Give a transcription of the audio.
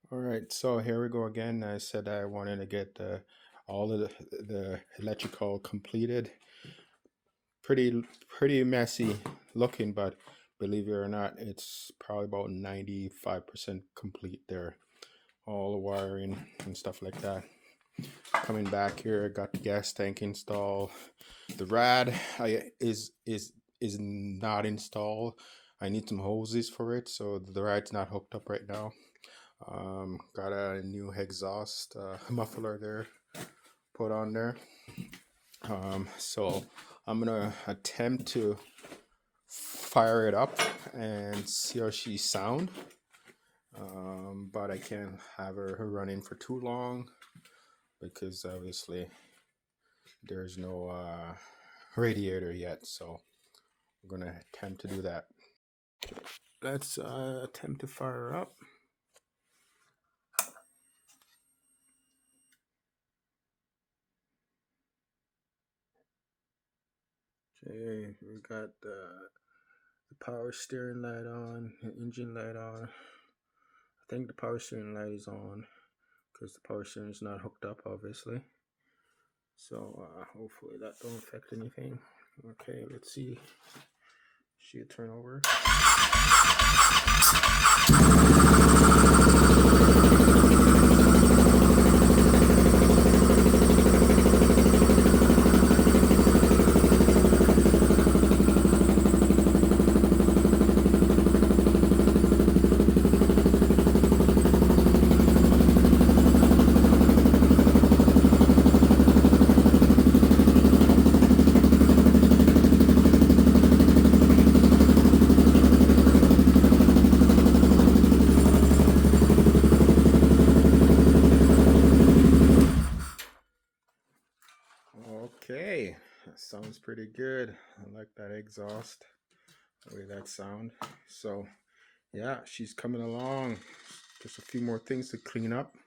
All right, so here we go again. I said I wanted to get all of the electrical completed. Pretty messy looking, but believe it or not, it's probably about 95% complete there. All the wiring and stuff like that. Coming back here, got the gas tank installed. The rad is not installed. I need some hoses for it, so the rad's not hooked up right now. Got a new exhaust muffler there put on there. So I'm gonna attempt to fire it up and see how she sound. But I can't have her running for too long because obviously there's no radiator yet. So I'm gonna attempt to do that. Let's attempt to fire her up. Okay, we got the power steering light on, the engine light on. I think the power steering light is on because the power steering is not hooked up, obviously. So hopefully that don't affect anything. Okay, let's see. She turn over. Okay, that sounds pretty good. I like that exhaust, the way that sound. So yeah, she's coming along. Just a few more things to clean up.